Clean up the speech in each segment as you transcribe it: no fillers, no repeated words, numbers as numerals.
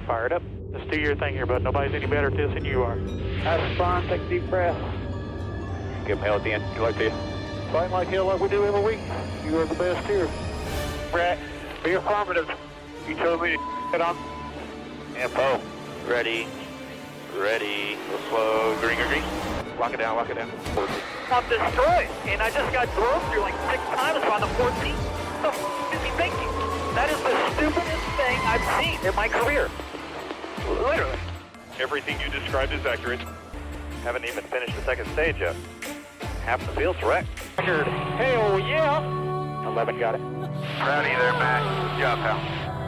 Fired up. Just do your thing here, bud. Nobody's any better at this than you are. That's fine. Take a deep breath. Give them hell at the end. Good luck to you. Fighting like hell like we do every week. You are the best here. Brett, be affirmative. You told me to get on. Info. Ready. Ready. Go slow. Green, green, green. Lock it down, lock it down. I'm destroyed, and I just got drove through like 6 times on the 14th. What the f*** is he thinking? That is the stupidest thing I've seen in my career. Literally. Everything you described is accurate. Haven't even finished the second stage yet. Half the field's wrecked. Hell yeah! 11 got it. Rowdy there, Matt. Good job, pal.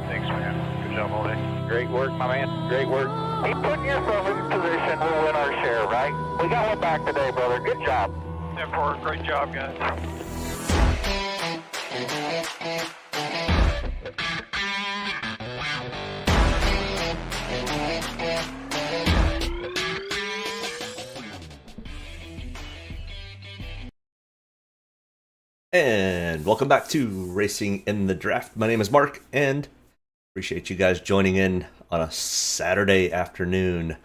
Thanks, man. Good job all day. Great work, my man. Great work. Keep putting yourself in position. We'll win our share, right? We got one back today, brother. Good job. 10-4. Great job, guys. And welcome back to Racing in the Draft. My name is Mark, and appreciate you guys joining in on a Saturday afternoon.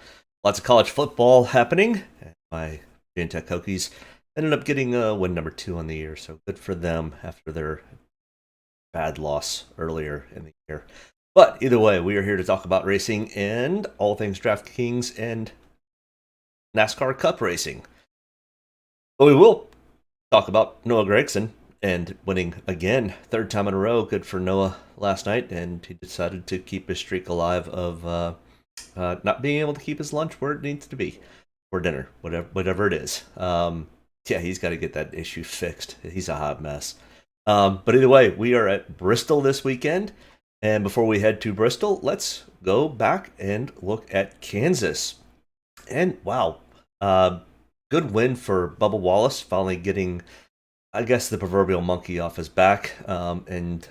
Lots of college football happening. My Virginia Tech Hokies ended up getting win number 2 on the year, so good for them after their bad loss earlier in the year. But either way, we are here to talk about racing and all things Draftkings and NASCAR Cup racing. But we will talk about Noah Gragson and winning again, 3rd time in a row. Good for Noah last night, and he decided to keep his streak alive of not being able to keep his lunch where it needs to be, or dinner, whatever it is. Yeah, he's got to get that issue fixed. He's a hot mess. But either way, we are at Bristol this weekend, and before we head to Bristol, let's go back and look at Kansas. And wow, good win for Bubba Wallace, finally getting, I guess, the proverbial monkey off his back, and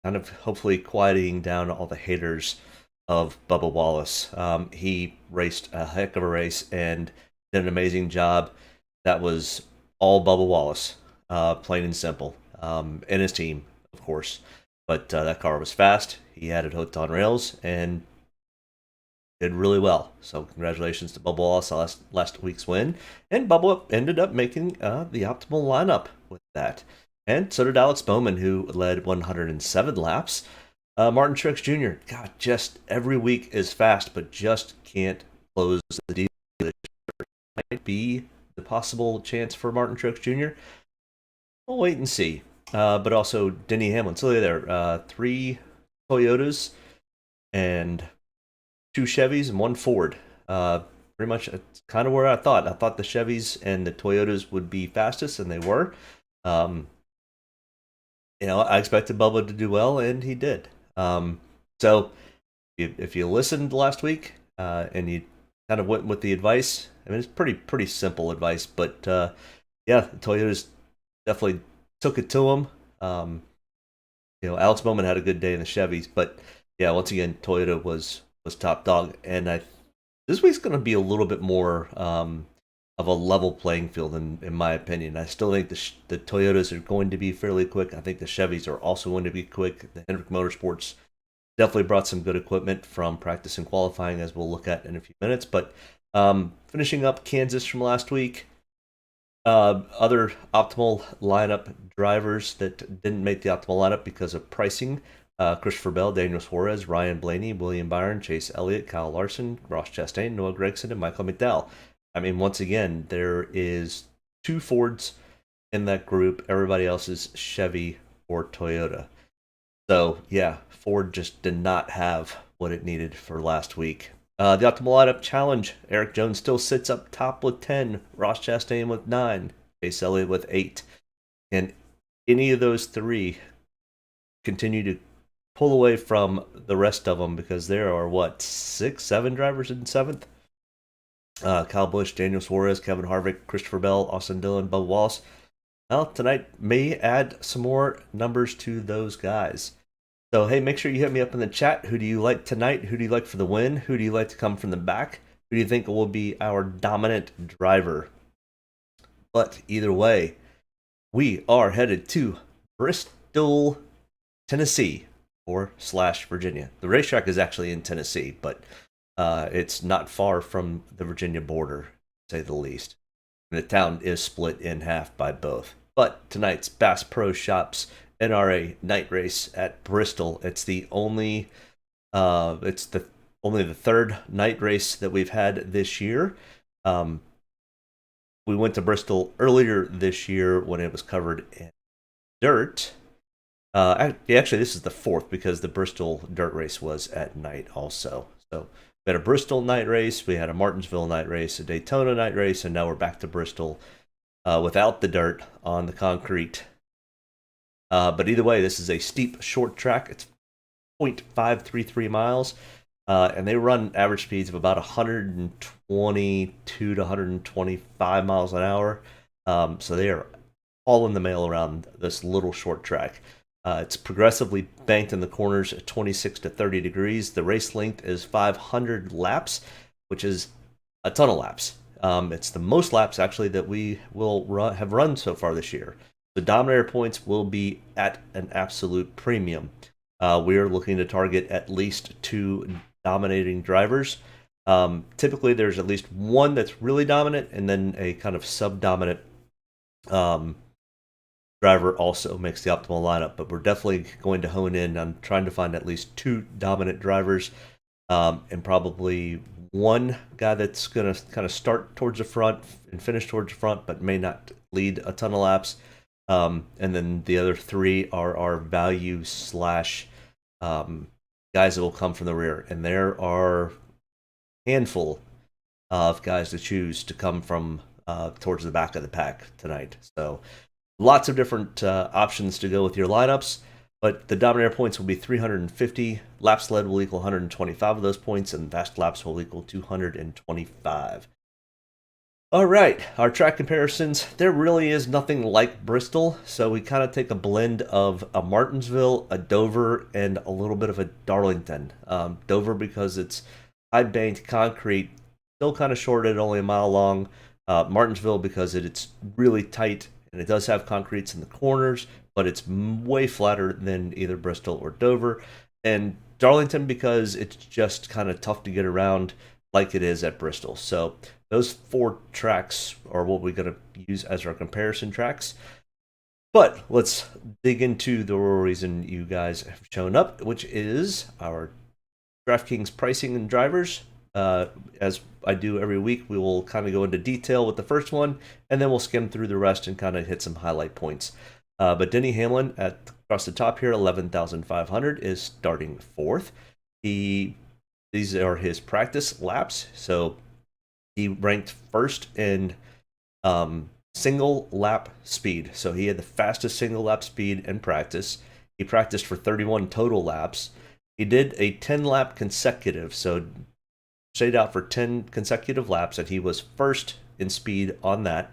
kind of hopefully quieting down all the haters of Bubba Wallace. He raced a heck of a race and did an amazing job. That was all Bubba Wallace, plain and simple, and his team, of course. But that car was fast. He had it hooked on rails and did really well. So congratulations to Bubba Wallace on last week's win. And Bubba ended up making the optimal lineup with that. And so did Alex Bowman, who led 107 laps. Martin Truex Jr., God, just every week is fast, but just can't close the deal. Might be the possible chance for Martin Truex Jr. We'll wait and see. But also Denny Hamlin. So there, 3 Toyotas and 2 Chevys and 1 Ford. Pretty much kind of where I thought. I thought the Chevys and the Toyotas would be fastest, and they were. I expected Bubba to do well, and he did. So if you listened last week and you kind of went with the advice, I mean, it's pretty simple advice, but yeah, the Toyotas definitely took it to him. Alex Bowman had a good day in the Chevys, but yeah, once again, Toyota was top dog, and this week's going to be a little bit more of a level playing field, in my opinion. I still think the Toyotas are going to be fairly quick. I think the Chevys are also going to be quick. The Hendrick Motorsports definitely brought some good equipment from practice and qualifying, as we'll look at in a few minutes. But finishing up Kansas from last week, other optimal lineup drivers that didn't make the optimal lineup because of pricing: Christopher Bell, Daniel Suarez, Ryan Blaney, William Byron, Chase Elliott, Kyle Larson, Ross Chastain, Noah Gragson, and Michael McDowell. I mean, once again, there is 2 Fords in that group. Everybody else is Chevy or Toyota. So, yeah, Ford just did not have what it needed for last week. The optimal lineup challenge: Eric Jones still sits up top with 10, Ross Chastain with 9, Chase Elliott with 8. And any of those 3 continue to pull away from the rest of them, because there are, 6, 7 drivers in 7th? Kyle Busch, Daniel Suarez, Kevin Harvick, Christopher Bell, Austin Dillon, Bubba Wallace. Well, tonight may add some more numbers to those guys. So, hey, make sure you hit me up in the chat. Who do you like tonight? Who do you like for the win? Who do you like to come from the back? Who do you think will be our dominant driver? But either way, we are headed to Bristol, Tennessee, Virginia. The racetrack is actually in Tennessee, but it's not far from the Virginia border, to say the least. And the town is split in half by both. But tonight's Bass Pro Shops NRA night race at Bristol. It's the only only the third night race that we've had this year. We went to Bristol earlier this year when it was covered in dirt. Actually, this is the fourth because the Bristol dirt race was at night also. So we had a Bristol night race, we had a Martinsville night race, a Daytona night race, and now we're back to Bristol without the dirt on the concrete. But either way, this is a steep, short track. It's 0.533 miles, and they run average speeds of about 122 to 125 miles an hour. So they are all in the mail around this little short track. It's progressively banked in the corners at 26 to 30 degrees. The race length is 500 laps, which is a ton of laps. It's the most laps, actually, that we will have run so far this year. The Dominator points will be at an absolute premium. We are looking to target at least 2 dominating drivers. Typically, there's at least one that's really dominant, and then a kind of sub-dominant driver also makes the optimal lineup. But we're definitely going to hone in on trying to find at least 2 dominant drivers, and probably one guy that's going to kind of start towards the front and finish towards the front, but may not lead a ton of laps. And then the other 3 are our value slash guys that will come from the rear. And there are a handful of guys to choose to come from towards the back of the pack tonight. So lots of different options to go with your lineups. But the Dominator points will be 350. Laps led will equal 125 of those points, and fast laps will equal 225. All right, our track comparisons. There really is nothing like Bristol, so we kind of take a blend of a Martinsville, a Dover, and a little bit of a Darlington. Dover because it's high banked concrete, still kind of short at only a mile long. Martinsville because it's really tight and it does have concretes in the corners, but it's way flatter than either Bristol or Dover. And Darlington because it's just kind of tough to get around like it is at Bristol. So those 4 tracks are what we're going to use as our comparison tracks. But let's dig into the reason you guys have shown up, which is our DraftKings pricing and drivers. As I do every week, we will kind of go into detail with the first one, and then we'll skim through the rest and kind of hit some highlight points. But Denny Hamlin across the top here, 11,500, is starting 4th. These are his practice laps, so he ranked 1st in single lap speed. So he had the fastest single lap speed in practice. He practiced for 31 total laps. He did a 10 lap consecutive, so stayed out for 10 consecutive laps, and he was 1st in speed on that.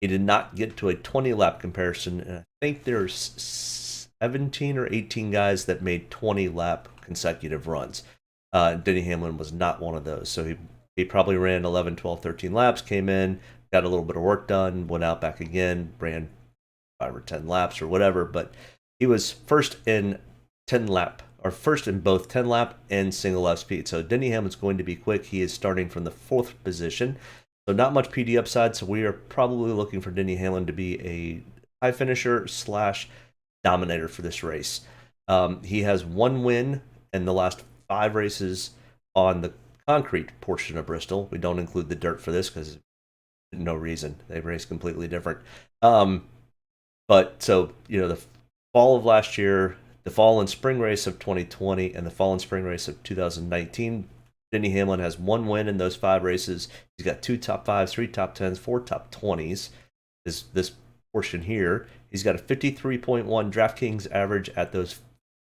He did not get to a 20 lap comparison, and I think there's 17 or 18 guys that made 20 lap consecutive runs. Denny Hamlin was not one of those, so he probably ran 11, 12, 13 laps, came in, got a little bit of work done, went out back again, ran 5 or 10 laps or whatever, but he was 1st in 10 lap, or 1st in both 10 lap and single lap speed. So Denny Hamlin's going to be quick. He is starting from the 4th position, so not much PD upside, so we are probably looking for Denny Hamlin to be a high finisher slash dominator for this race. He has 1 win in the last 5 races on the concrete portion of Bristol. We don't include the dirt for this because no reason. They race completely different. But so, the fall of last year, the fall and spring race of 2020, and the fall and spring race of 2019, Denny Hamlin has 1 win in those 5 races. He's got 2 top 5s, 3 top 10s, 4 top 20s. This portion here, he's got a 53.1 DraftKings average at those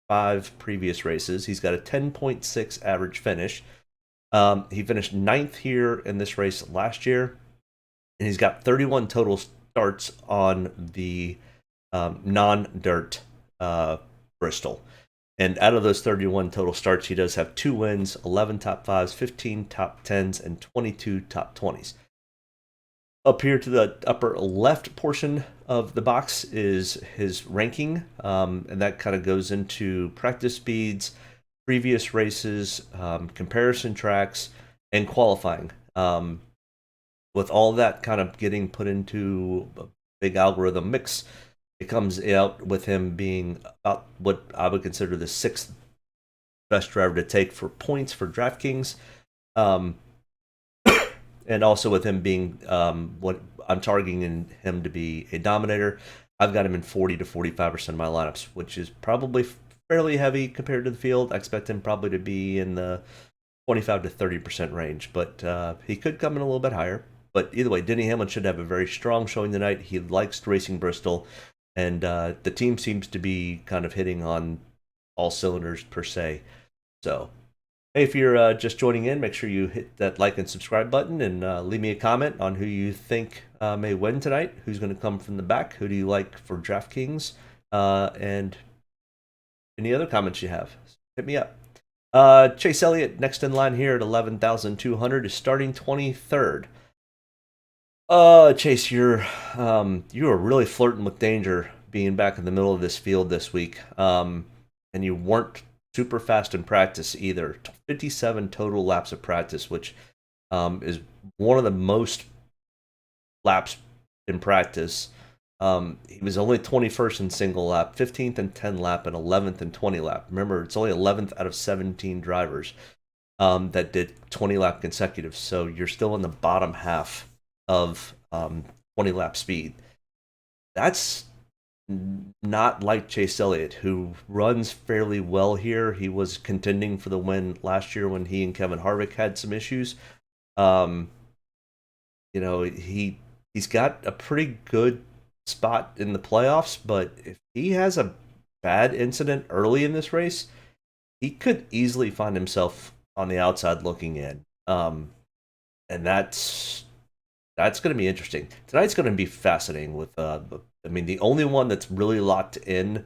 5 previous races. He's got a 10.6 average finish. He finished 9th here in this race last year, and he's got 31 total starts on the non-dirt Bristol. And out of those 31 total starts, he does have 2 wins, 11 top 5s, 15 top 10s, and 22 top 20s. Up here to the upper left portion of the box is his ranking, and that kind of goes into practice speeds, previous races, comparison tracks, and qualifying. With all that kind of getting put into a big algorithm mix, it comes out with him being about what I would consider the sixth best driver to take for points for Draftkings. And also with him being what I'm targeting him to be a dominator. I've got him in 40 to 45% of my lineups, which is probably fairly heavy compared to the field. I expect him probably to be in the 25 to 30% range, but he could come in a little bit higher. But either way, Denny Hamlin should have a very strong showing tonight. He likes racing Bristol, and the team seems to be kind of hitting on all cylinders per se. So, hey, if you're just joining in, make sure you hit that like and subscribe button and leave me a comment on who you think may win tonight, who's going to come from the back, who do you like for DraftKings, and any other comments you have. Hit me up. Chase Elliott, next in line here at 11,200, is starting 23rd. Chase, you are really flirting with danger being back in the middle of this field this week. And you weren't super fast in practice either. 57 total laps of practice, which is one of the most laps in practice. He was only 21st in single lap, 15th in 10 lap, and 11th in 20 lap. Remember, it's only 11th out of 17 drivers that did 20 lap consecutive. So you're still in the bottom half of 20 lap speed. That's not like Chase Elliott, who runs fairly well here. He was contending for the win last year when he and Kevin Harvick had some issues. He's got a pretty good spot in the playoffs, but if he has a bad incident early in this race, he could easily find himself on the outside looking in. And that's going to be interesting. Tonight's going to be fascinating with the only one that's really locked in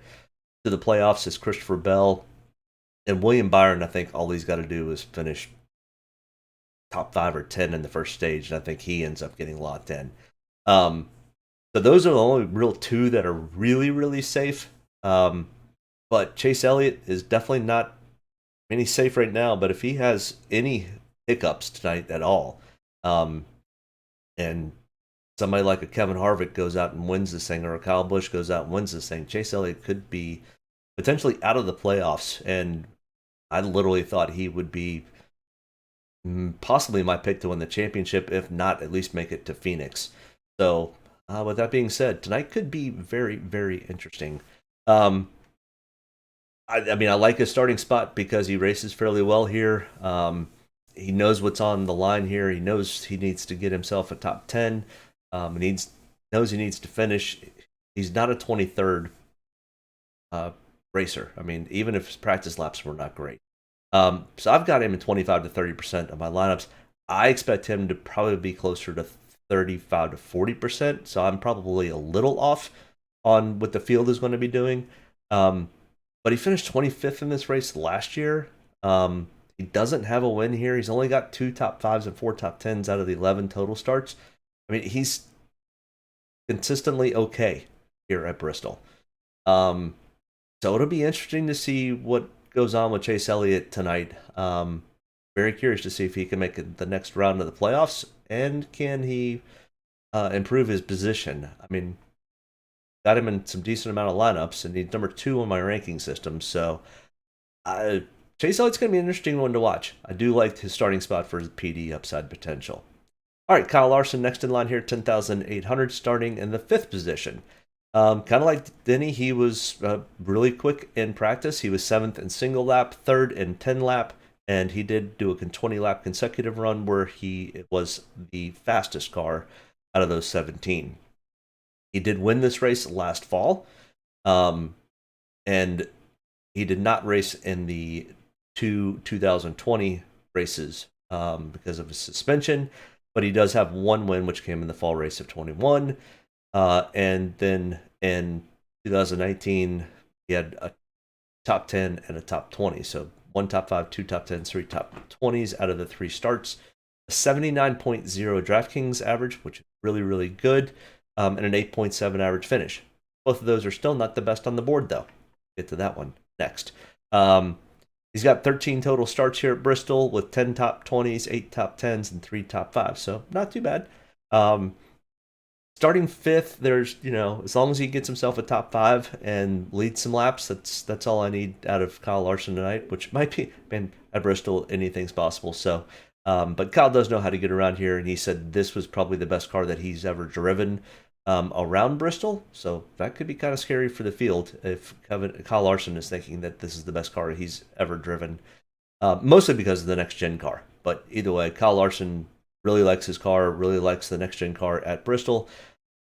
to the playoffs is Christopher Bell. And William Byron, I think all he's got to do is finish top 5 or 10 in the first stage, and I think he ends up getting locked in. So those are the only real two that are really, really safe. But Chase Elliott is definitely not any safe right now, but if he has any hiccups tonight at all, and somebody like a Kevin Harvick goes out and wins this thing, or a Kyle Busch goes out and wins this thing, Chase Elliott could be potentially out of the playoffs. And I literally thought he would be possibly my pick to win the championship, if not at least make it to Phoenix. So with that being said, tonight could be very, very interesting. I like his starting spot because he races fairly well here. He knows what's on the line here. He knows he needs to get himself a top 10. Knows he needs to finish. He's not a 23rd racer. Even if his practice laps were not great. So I've got him in 25 to 30% of my lineups. I expect him to probably be closer to 35 to 40%. So I'm probably a little off on what the field is going to be doing. But he finished 25th in this race last year. He doesn't have a win here. He's only got 2 top 5s and 4 top 10s out of the 11 total starts. He's consistently okay here at Bristol. So it'll be interesting to see what goes on with Chase Elliott tonight. Very curious to see if he can make it the next round of the playoffs, and can he improve his position. Got him in some decent amount of lineups, and he's number 2 on my ranking system. So Chase Elliott's going to be an interesting one to watch. I do like his starting spot for his PD upside potential. All right, Kyle Larson next in line here, 10,800, starting in the 5th position. Kind of like Denny, he was really quick in practice. He was 7th in single lap, 3rd in 10 lap, and he did do a 20 lap consecutive run where he was the fastest car out of those 17. He did win this race last fall, and he did not race in the 2020 races because of his suspension, but he does have one win, which came in the fall race of 21. And then in 2019, he had a top 10 and a top 20. So 1 top 5, 2 top 10s, 3 top 20s out of the 3 starts. A 79.0 DraftKings average, which is really, really good, and an 8.7 average finish. Both of those are still not the best on the board, though. Get to that one next. He's got 13 total starts here at Bristol with 10 top 20s, 8 top 10s, and 3 top 5s. So not too bad. Starting fifth, there's, as long as he gets himself a top 5 and leads some laps, that's all I need out of Kyle Larson tonight, which might be, at Bristol, anything's possible. So, but Kyle does know how to get around here, and he said this was probably the best car that he's ever driven around Bristol. So that could be kind of scary for the field if Kyle Larson is thinking that this is the best car he's ever driven, mostly because of the next-gen car. But either way, Kyle Larson really likes his car, really likes the next-gen car at Bristol.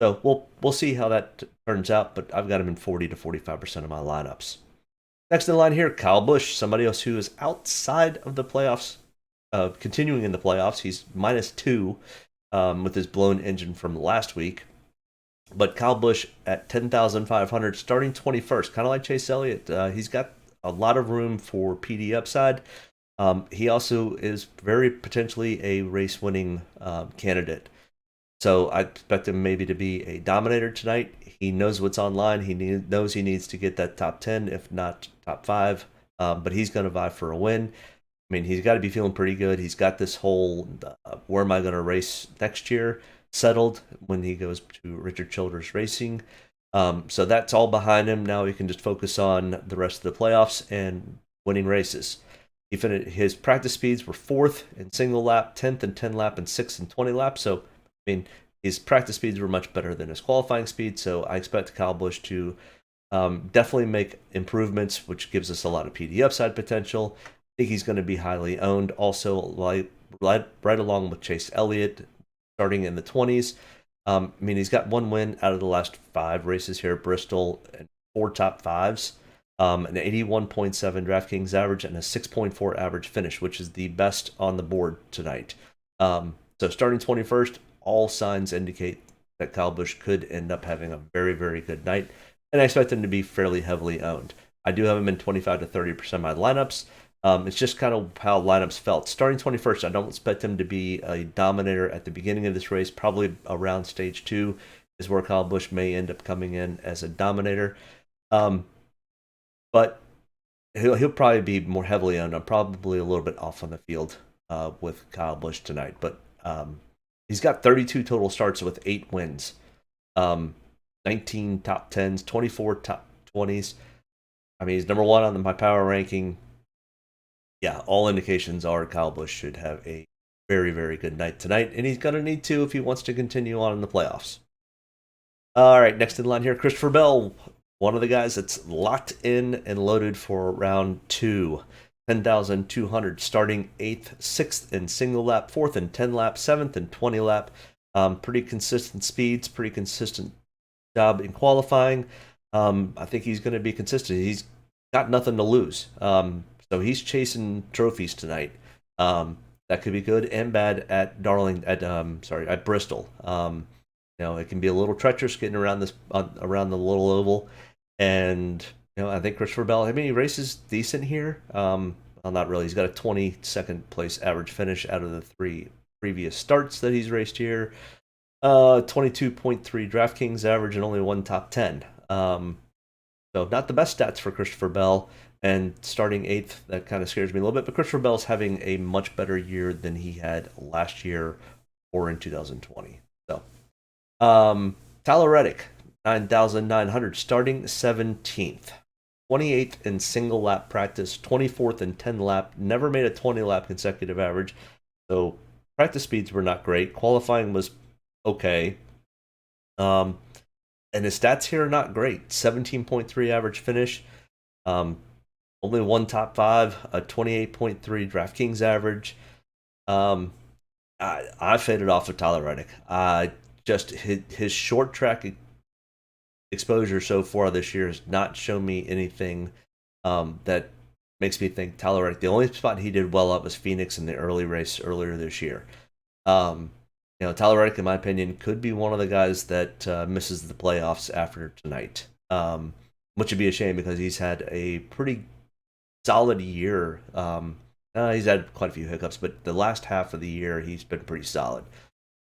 So we'll see how that turns out, but I've got him in 40 to 45% of my lineups. Next in line here, Kyle Busch, somebody else who is outside of the playoffs, continuing in the playoffs. He's -2 with his blown engine from last week. But Kyle Busch at 10,500, starting 21st, kind of like Chase Elliott. He's got a lot of room for PD upside. He also is very potentially a race-winning candidate. So I expect him maybe to be a dominator tonight. He knows what's online. He knows he needs to get that top 10, if not top 5. But he's going to vie for a win. I mean, he's got to be feeling pretty good. He's got this whole where am I going to race next year settled when he goes to Richard Childress Racing. So that's all behind him. Now he can just focus on the rest of the playoffs and winning races. His practice speeds were 4th in single lap, 10th in 10 lap, and 6th in 20 laps. So his practice speeds were much better than his qualifying speed, so I expect Kyle Busch to definitely make improvements, which gives us a lot of PD upside potential. I think he's going to be highly owned, also right along with Chase Elliott, starting in the 20s. He's got 1 win out of the last 5 races here at Bristol, and 4 top 5s, an 81.7 Draftkings average, and a 6.4 average finish, which is the best on the board tonight. So starting 21st, all signs indicate that Kyle Busch could end up having a very, very good night, and I expect him to be fairly heavily owned. I do have him in 25 to 30% of my lineups. It's just kind of how lineups felt. Starting 21st, I don't expect him to be a dominator at the beginning of this race. Probably around stage 2 is where Kyle Busch may end up coming in as a dominator. But he'll probably be more heavily owned. I'm probably a little bit off on the field with Kyle Busch tonight, but he's got 32 total starts with 8 wins, 19 top 10s, 24 top 20s. He's number 1 on my power ranking. Yeah, all indications are Kyle Busch should have a very, very good night tonight, and he's going to need to if he wants to continue on in the playoffs. All right, next in line here, Christopher Bell, one of the guys that's locked in and loaded for round 2. 10,200, starting 8th, 6th in single lap, 4th in 10 lap, 7th in 20 lap. Pretty consistent speeds, pretty consistent job in qualifying. I think he's going to be consistent. He's got nothing to lose. So he's chasing trophies tonight. That could be good and bad at Bristol. It can be a little treacherous getting around around the little oval, and I think Christopher Bell, he races decent here. Well, not really. He's got a 22nd place average finish out of the 3 previous starts that he's raced here. 22.3 Draftkings average and only 1 top 10. So not the best stats for Christopher Bell. And starting 8th, that kind of scares me a little bit. But Christopher Bell's having a much better year than he had last year or in 2020. So, Tyler Reddick, 9,900, starting 17th. 28th in single lap practice, 24th in 10 lap, never made a 20 lap consecutive average. So, practice speeds were not great. Qualifying was okay. And his stats here are not great. 17.3 average finish. Only 1 top 5, a 28.3 DraftKings average. I faded off of Tyler Reddick. Just his short track exposure so far this year has not shown me anything that makes me think Tyler Reddick. The only spot he did well at was Phoenix in the early race earlier this year. Tyler Reddick, in my opinion, could be one of the guys that misses the playoffs after tonight, which would be a shame because he's had a pretty solid year. He's had quite a few hiccups, but the last half of the year he's been pretty solid.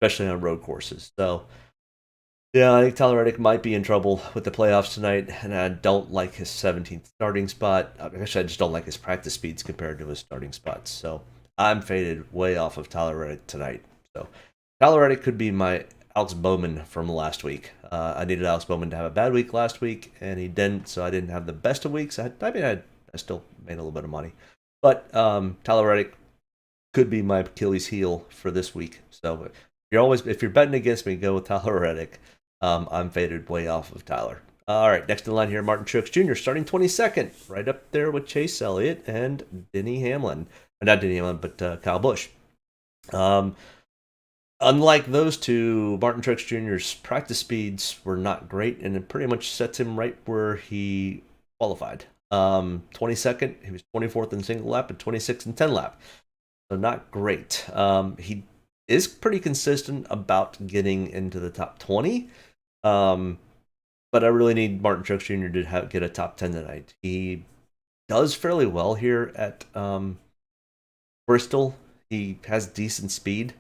especially on road courses. So, yeah, I think Tyler Reddick might be in trouble with the playoffs tonight, and I don't like his 17th starting spot. Actually, I just don't like his practice speeds compared to his starting spots. So I'm faded way off of Tyler Reddick tonight. So Tyler Reddick could be my Alex Bowman from last week. I needed Alex Bowman to have a bad week last week, and he didn't, so I didn't have the best of weeks. I still made a little bit of money. But Tyler Reddick could be my Achilles heel for this week. So if you're betting against me, go with Tyler Reddick. I'm faded way off of Tyler. All right, next in line here, Martin Truex Jr. starting 22nd, right up there with Chase Elliott and Denny Hamlin. Not Denny Hamlin, but Kyle Busch. Unlike those two, Martin Truex Jr.'s practice speeds were not great, and it pretty much sets him right where he qualified. 22nd, he was 24th in single lap and 26th in 10 lap. So not great. He is pretty consistent about getting into the top 20. But I really need Martin Truex Jr. to get a top 10 tonight. He does fairly well here at Bristol. He has decent speed.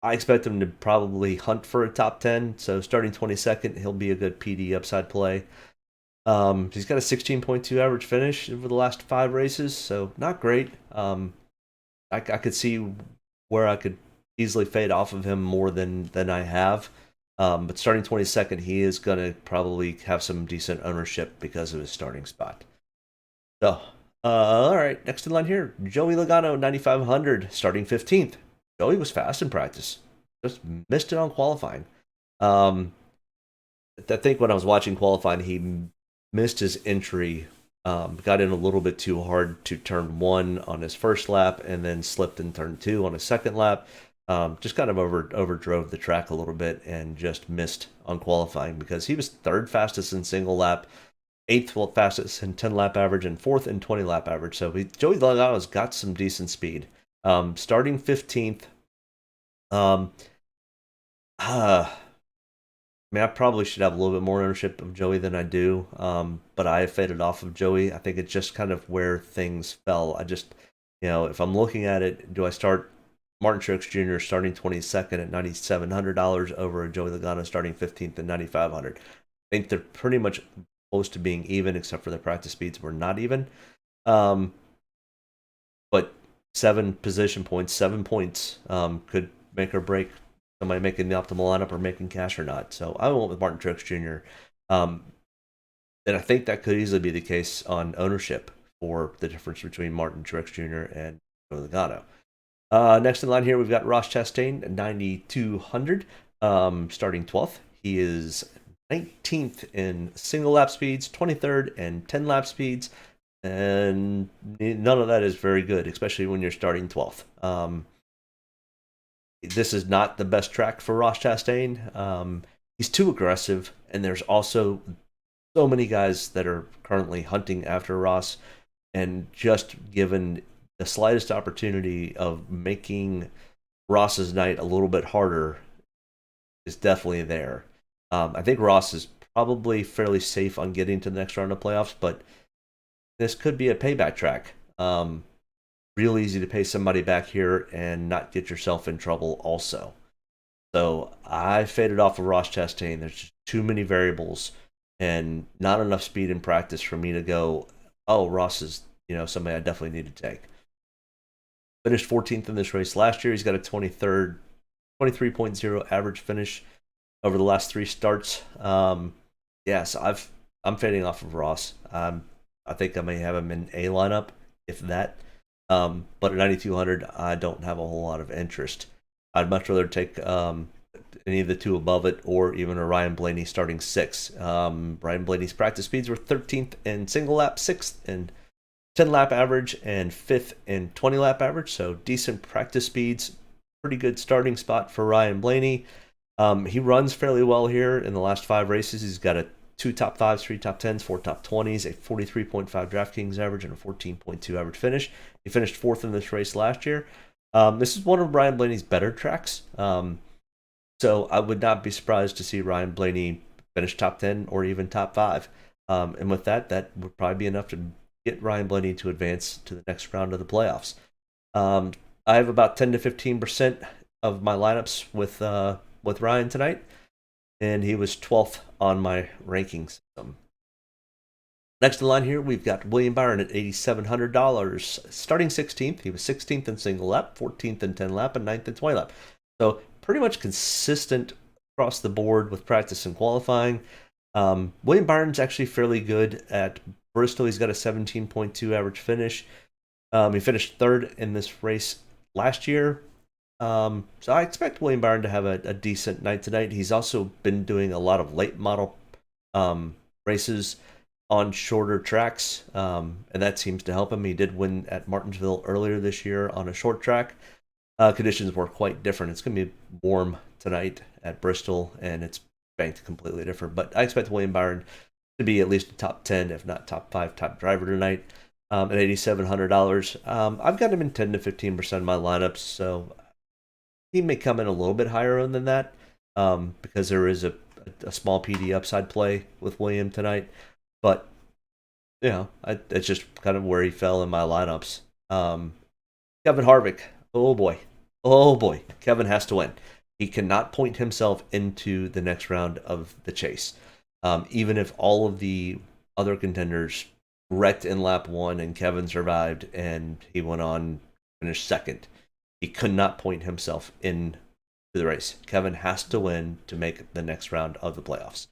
I expect him to probably hunt for a top 10. So starting 22nd, he'll be a good PD upside play. He's got a 16.2 average finish over the last 5 races, so not great. I could see where I could easily fade off of him more than I have. But starting 22nd, he is going to probably have some decent ownership because of his starting spot. So, all right, next in line here, Joey Logano, 9,500, starting 15th. Joey was fast in practice, just missed it on qualifying. I think when I was watching qualifying, he missed his entry, got in a little bit too hard to turn 1 on his first lap, and then slipped in turn 2 on his second lap. Just kind of overdrove the track a little bit and just missed on qualifying because he was 3rd fastest in single lap, 8th fastest in 10 lap average, and 4th in 20 lap average. So Joey Logano's got some decent speed. Starting 15th. I probably should have a little bit more ownership of Joey than I do, but I have faded off of Joey. I think it's just kind of where things fell. I just, if I'm looking at it, do I start Martin Truex Jr. starting 22nd at $9,700 over a Joey Logano starting 15th at $9,500? I think they're pretty much close to being even, except for the practice speeds were not even. But 7 position points, 7 points could make or break somebody making the optimal lineup or making cash or not. So I went with Martin Truex Jr. And I think that could easily be the case on ownership for the difference between Martin Truex Jr. and Joey Logano. Next in line here, we've got Ross Chastain at 9,200, starting 12th. He is 19th in single lap speeds, 23rd in 10 lap speeds, and none of that is very good, especially when you're starting 12th. This is not the best track for Ross Chastain. He's too aggressive, and there's also so many guys that are currently hunting after Ross, and just given the slightest opportunity of making Ross's night a little bit harder is definitely there. I think Ross is probably fairly safe on getting to the next round of playoffs, but this could be a payback track. Real easy to pay somebody back here and not get yourself in trouble also. So I faded off of Ross Chastain. There's just too many variables and not enough speed in practice for me to go, oh, Ross is somebody I definitely need to take. Finished 14th in this race last year. He's got a 23.0 average finish over the last 3 starts. So I'm fading off of Ross. I think I may have him in a lineup, if that. But at 9,200, I don't have a whole lot of interest. I'd much rather take any of the 2 above it, or even a Ryan Blaney starting 6. Ryan Blaney's practice speeds were 13th in single lap, 6th in 10 lap average, and 5th in 20 lap average. So decent practice speeds, pretty good starting spot for Ryan Blaney. He runs fairly well here in the last 5 races. He's got a 2 top 5s, 3 top 10s, 4 top 20s, a 43.5 Draftkings average, and a 14.2 average finish. He finished 4th in this race last year. This is one of Ryan Blaney's better tracks. So I would not be surprised to see Ryan Blaney finish top 10 or even top 5. And with that would probably be enough to get Ryan Blaney to advance to the next round of the playoffs. I have about 10 to 15% of my lineups with Ryan tonight, and he was 12th on my ranking system. Next in line here, we've got William Byron at $8,700, starting 16th. He was 16th in single lap, 14th in 10 lap, and 9th in 20 lap. So pretty much consistent across the board with practice and qualifying. William Byron's actually fairly good at Bristol. He's got a 17.2 average finish. He finished third in this race last year. So I expect William Byron to have a decent night tonight. He's also been doing a lot of late model races on shorter tracks, and that seems to help him. He did win at Martinsville earlier this year on a short track. Conditions were quite different. It's going to be warm tonight at Bristol, and it's banked completely different. But I expect William Byron to be at least a top 10, if not top 5 top driver tonight at $8,700. I've got him in 10 to 15% of my lineups, so he may come in a little bit higher than that because there is a small PD upside play with William tonight. But, you know, it's just kind of where he fell in my lineups. Kevin Harvick, oh boy, Kevin has to win. He cannot point himself into the next round of the chase. Even if all of the other contenders wrecked in lap 1 and Kevin survived and he went on, finished second, he could not point himself into the race. Kevin has to win to make the next round of the playoffs.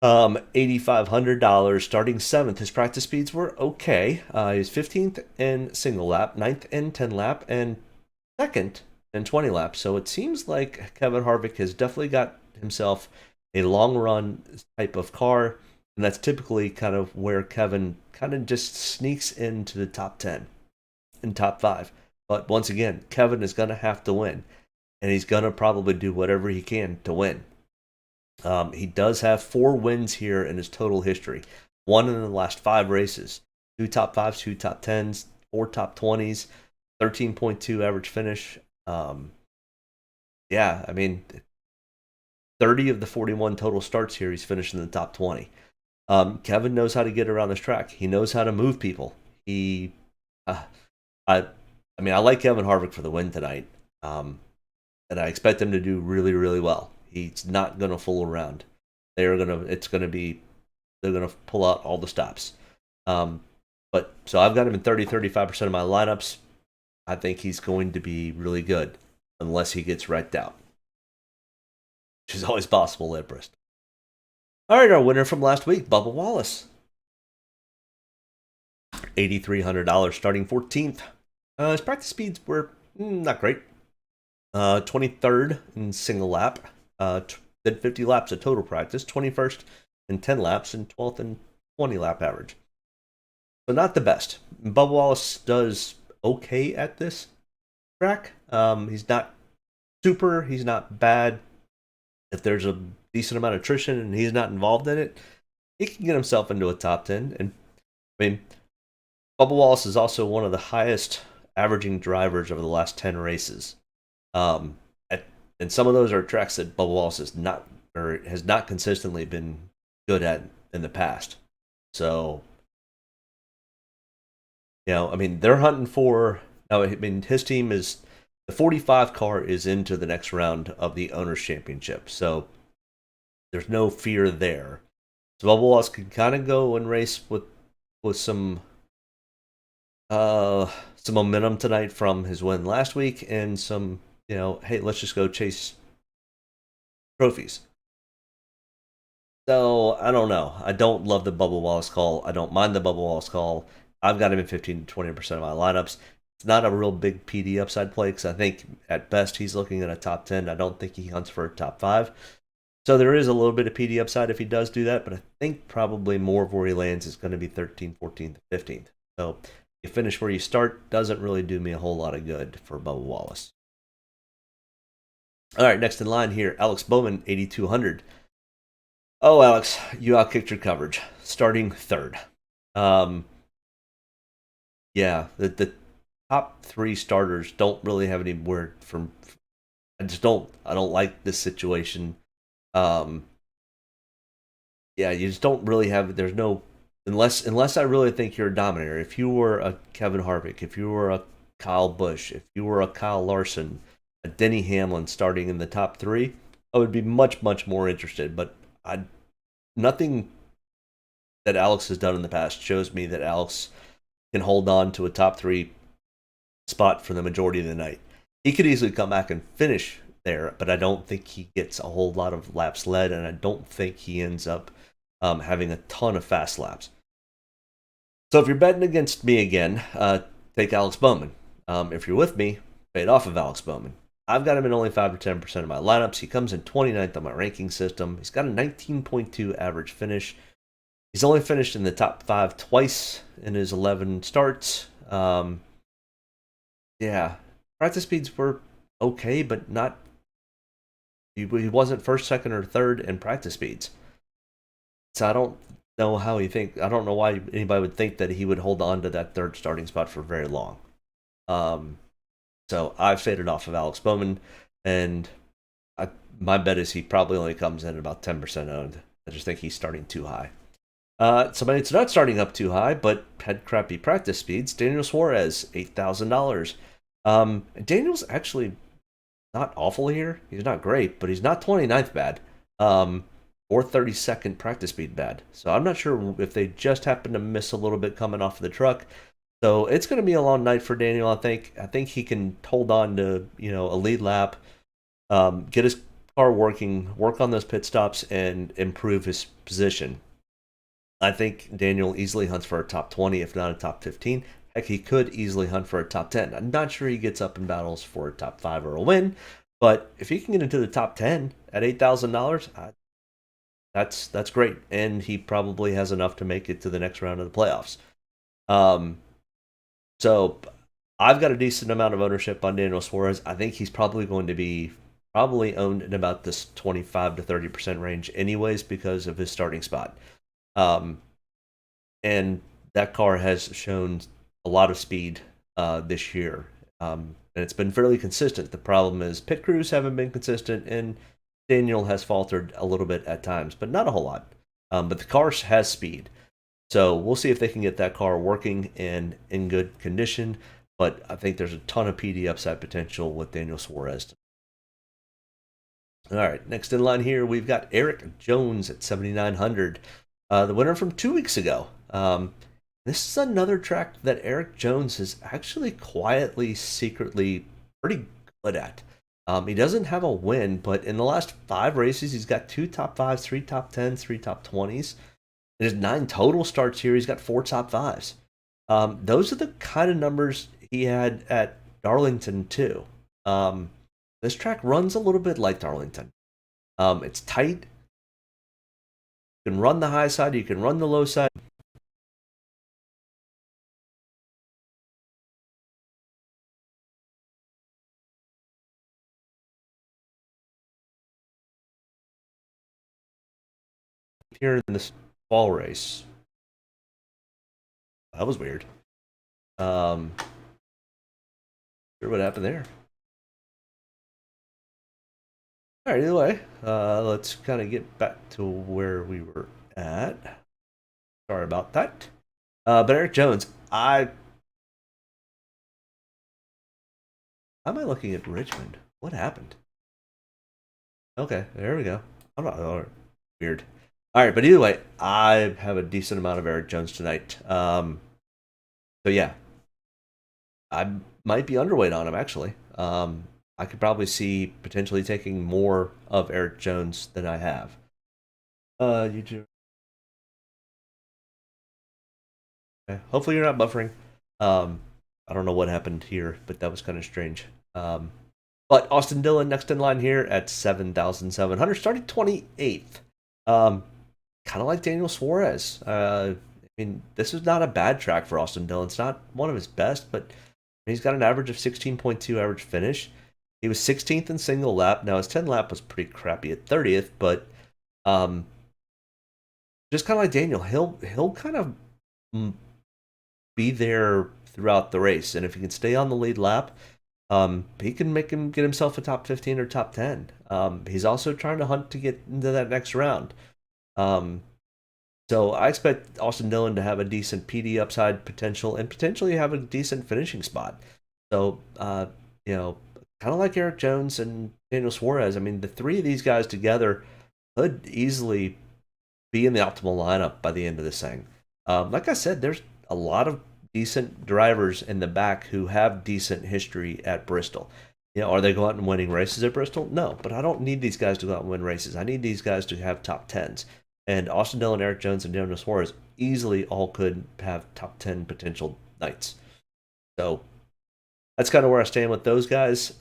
$8,500, starting 7th. His practice speeds were okay. He was 15th in single lap, 9th in 10 lap, and 2nd in 20 laps. So it seems like Kevin Harvick has definitely got himself a long run type of car, and that's typically kind of where Kevin kind of just sneaks into the top 10 and top 5. But once again, Kevin is going to have to win, and he's going to probably do whatever he can to win. He does have 4 wins here in his total history. 1 in the last 5 races. 2 top 5s, 2 top 10s, 4 top 20s, 13.2 average finish. Yeah, I mean, 30 of the 41 total starts here, he's finished in the top 20. Kevin knows how to get around this track. He knows how to move people. I like Kevin Harvick for the win tonight, and I expect him to do really, really well. He's not going to fool around. They're going to pull out all the stops. But so I've got him in 35% of my lineups. I think he's going to be really good unless he gets wrecked out, which is always possible at Bristol. All right, our winner from last week, Bubba Wallace. $8,300, starting 14th. His practice speeds were not great. 23rd in single lap. Did 50 laps of total practice, 21st in 10 laps, and 12th in 20 lap average. So not the best. Bubba Wallace does okay at this track. He's not super, he's not bad. If there's a decent amount of attrition and he's not involved in it, he can get himself into a top 10. And I mean, Bubba Wallace is also one of the highest averaging drivers over the last 10 races. And some of those are tracks that Bubba Wallace has not consistently been good at in the past. So, you know, I mean, they're hunting for. Now, I mean, his team is the 45 car is into the next round of the Owners' Championship, so there's no fear there. So Bubba Wallace can kind of go and race with some momentum tonight from his win last week and some. You know, hey, let's just go chase trophies. So, I don't know. I don't love the Bubba Wallace call. I don't mind the Bubba Wallace call. I've got him in 15 to 20% of my lineups. It's not a real big PD upside play because I think at best he's looking at a top 10. I don't think he hunts for a top 5. So there is a little bit of PD upside if he does do that, but I think probably more of where he lands is going to be 13th, 14th, 15th. So you finish where you start doesn't really do me a whole lot of good for Bubba Wallace. All right, next in line here, Alex Bowman, 8,200. Oh, Alex, you outkicked your coverage, starting 3rd. Yeah, the top 3 starters don't really have any word from. I don't like this situation. Yeah, you just don't really have. There's no unless I really think you're a dominator. If you were a Kevin Harvick, if you were a Kyle Busch, if you were a Kyle Larson. a Denny Hamlin starting in the top 3, I would be much, much more interested. But nothing that Alex has done in the past shows me that Alex can hold on to a top 3 spot for the majority of the night. He could easily come back and finish there, but I don't think he gets a whole lot of laps led, and I don't think he ends up having a ton of fast laps. So if you're betting against me again, take Alex Bowman. If you're with me, fade off of Alex Bowman. I've got him in only 5 to 10% of my lineups. He comes in 29th on my ranking system. He's got a 19.2 average finish. He's only finished in the top 5 twice in his 11 starts. Yeah, practice speeds were okay, but not. He wasn't first, second, or third in practice speeds. So I don't know how I don't know why anybody would think that he would hold on to that 3rd starting spot for very long. So I've faded off of Alex Bowman, and my bet is he probably only comes in at about 10% owned. I just think he's starting too high. Somebody that's not starting up too high, but had crappy practice speeds, Daniel Suarez, $8,000. Daniel's actually not awful here. He's not great, but he's not 29th bad. Or 32nd practice speed bad. So I'm not sure if they just happen to miss a little bit coming off of the truck. So it's going to be a long night for Daniel, I think. I think he can hold on to, a lead lap, get his car working, work on those pit stops, and improve his position. I think Daniel easily hunts for a top 20, if not a top 15. Heck, he could easily hunt for a top 10. I'm not sure he gets up in battles for a top 5 or a win, but if he can get into the top 10 at $8,000, that's great, and he probably has enough to make it to the next round of the playoffs. So I've got a decent amount of ownership on Daniel Suarez. I think he's probably going to be owned in about this 25 to 30% range anyways because of his starting spot. And that car has shown a lot of speed this year, and it's been fairly consistent. The problem is pit crews haven't been consistent, and Daniel has faltered a little bit at times, but not a whole lot. But the car has speed. So we'll see if they can get that car working and in good condition. But I think there's a ton of PD upside potential with Daniel Suarez. All right, next in line here, we've got Eric Jones at 7,900. The winner from 2 weeks ago. This is another track that Eric Jones is actually quietly, secretly pretty good at. He doesn't have a win, but in the last 5 races, he's got 2 top 5s, 3 top 10s, 3 top 20s. In his 9 total starts here, he's got 4 top 5s. Those are the kind of numbers he had at Darlington, too. This track runs a little bit like Darlington. It's tight. You can run the high side, you can run the low side. Here in this fall race. That was weird. Sure what happened there. All right, either way, let's kind of get back to where we were at. Sorry about that. But Eric Jones, am I looking at Richmond? What happened? Okay, there we go. I'm not weird. All right, but either way, I have a decent amount of Eric Jones tonight. So yeah, I might be underweight on him actually. I could probably see potentially taking more of Eric Jones than I have. You do. Okay. Hopefully you're not buffering. I don't know what happened here, but that was kind of strange. But Austin Dillon next in line here at 7,700, starting 28th. Kind of like Daniel Suarez. I mean, this is not a bad track for Austin Dillon. It's not one of his best, but he's got an average of 16.2 average finish. He was 16th in single lap. Now, his 10 lap was pretty crappy at 30th, but just kind of like Daniel, he'll kind of be there throughout the race. And if he can stay on the lead lap, he can make him get himself a top 15 or top 10. He's also trying to hunt to get into that next round. So I expect Austin Dillon to have a decent PD upside potential and potentially have a decent finishing spot. So, kind kind of like Eric Jones and Daniel Suarez. I mean, the three of these guys together could easily be in the optimal lineup by the end of this thing. Like I said, there's a lot of decent drivers in the back who have decent history at Bristol. Are they going out and winning races at Bristol? No, but I don't need these guys to go out and win races. I need these guys to have top tens. And Austin Dillon, Eric Jones, and Daniel Suarez easily all could have top 10 potential nights. So that's kind of where I stand with those guys.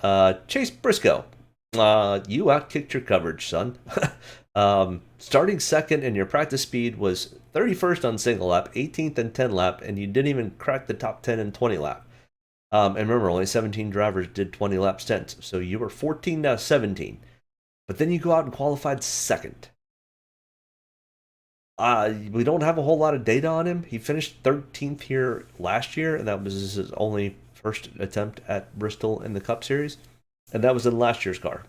Chase Briscoe, you outkicked your coverage, son. Starting second and your practice speed was 31st on single lap, 18th and 10 lap, and you didn't even crack the top 10 in 20 lap. And remember, only 17 drivers did 20 lap stints, so you were 14 out of 17. But then you go out and qualified second. We don't have a whole lot of data on him. He finished 13th here last year, and that was his only first attempt at Bristol in the Cup Series, and that was in last year's car.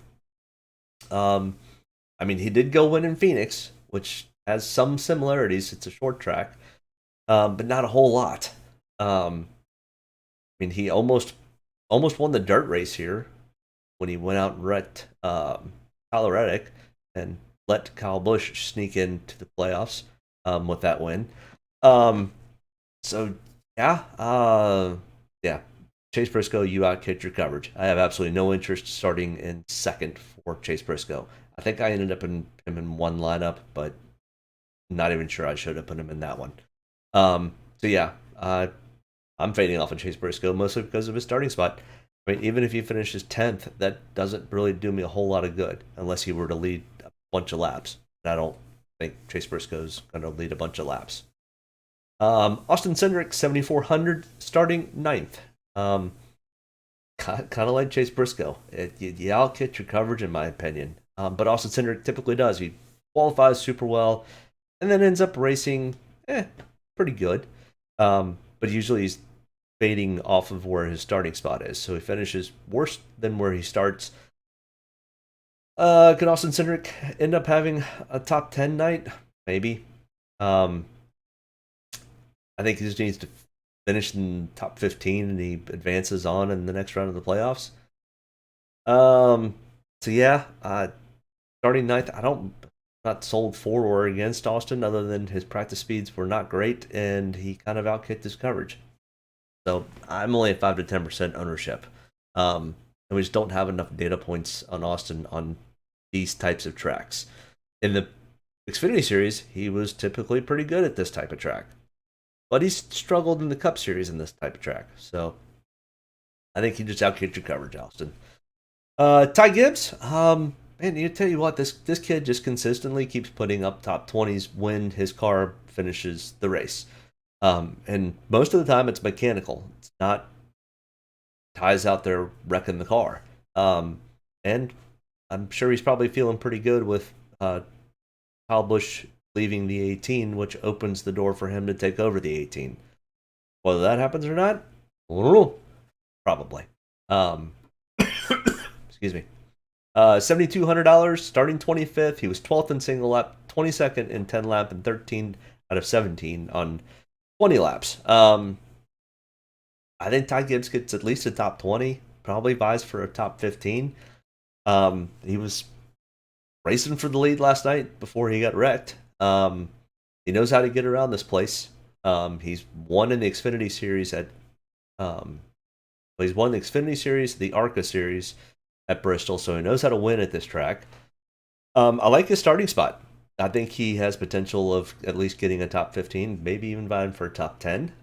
I mean, he did go win in Phoenix, which has some similarities. It's a short track, but not a whole lot. I mean, he almost won the dirt race here when he went out and wrecked Kyle Reddick and let Kyle Busch sneak into the playoffs with that win. So yeah, Chase Briscoe, you outkicked your coverage. I have absolutely no interest starting in second for Chase Briscoe. I think I ended up in him in one lineup, but not even sure I should have put him in that one. So yeah, I'm fading off of Chase Briscoe mostly because of his starting spot. I mean, even if he finishes 10th, that doesn't really do me a whole lot of good unless he were to lead a bunch of laps. And I don't think Chase Briscoe's going to lead a bunch of laps. Austin Cindric, 7,400, starting 9th. Kind of like Chase Briscoe. You outkick your coverage, in my opinion. But Austin Cindric typically does. He qualifies super well and then ends up racing pretty good. But usually he's fading off of where his starting spot is. So he finishes worse than where he starts. Could Austin Cindric end up having a top 10 night? Maybe. I think he just needs to finish in top 15 and he advances on in the next round of the playoffs. So yeah, starting 9th, not sold for or against Austin other than his practice speeds were not great and he kind of outkicked his coverage. So I'm only at 5 to 10% ownership. And we just don't have enough data points on Austin on these types of tracks. In the Xfinity Series, he was typically pretty good at this type of track. But he's struggled in the Cup Series in this type of track. So I think he just outkicked your coverage, Austin. Ty Gibbs, man, you tell you what, this kid just consistently keeps putting up top 20s when his car finishes the race. And most of the time it's mechanical. It's not Ty's out there wrecking the car. And I'm sure he's probably feeling pretty good with Kyle Busch leaving the 18, which opens the door for him to take over the 18. Whether that happens or not, I don't know. Probably. Excuse me. $7,200, starting 25th. He was 12th in single lap, 22nd in 10 lap, and 13 out of 17 on 20 laps. I think Ty Gibbs gets at least a top 20, probably vies for a top 15. He was racing for the lead last night before he got wrecked. He knows how to get around this place. He's won in the Xfinity Series he's won the Xfinity Series, the ARCA Series at Bristol, so he knows how to win at this track. I like his starting spot. I think he has potential of at least getting a top 15, maybe even vying for a top 10.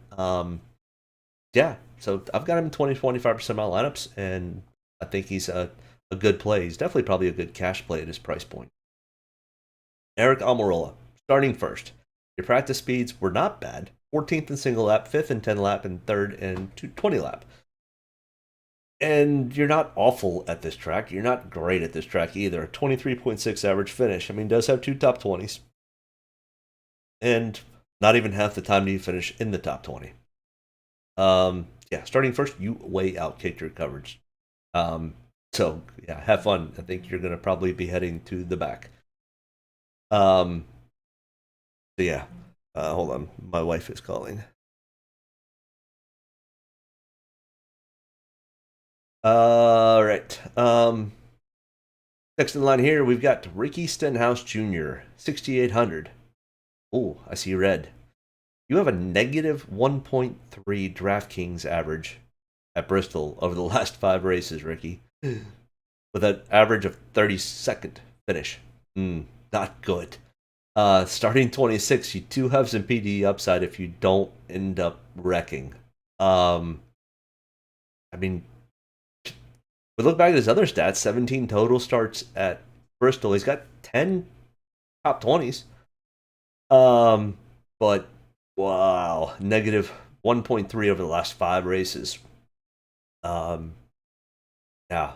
Yeah, so I've got him in 20-25% of my lineups, and I think he's a good play. He's definitely probably a good cash play at his price point. Eric Almirola, starting first. Your practice speeds were not bad. 14th in single lap, 5th in 10 lap, and 3rd in 20 lap. And you're not awful at this track. You're not great at this track either. 23.6 average finish. I mean, does have 2 top 20s. And not even half the time do you finish in the top 20. Yeah, starting first, you way outkicked your coverage. So, yeah, have fun. I think you're going to probably be heading to the back. So, yeah. Hold on. My wife is calling. All right. Next in line here, we've got Ricky Stenhouse Jr., 6,800. Oh, I see red. You have a negative 1.3 DraftKings average at Bristol over the last 5 races, Ricky, with an average of 32nd finish. Not good. Starting 26, you do have some PD upside if you don't end up wrecking. I mean, we look back at his other stats, 17 total starts at Bristol. He's got 10 top 20s. But wow, negative 1.3 over the last 5 races. Yeah,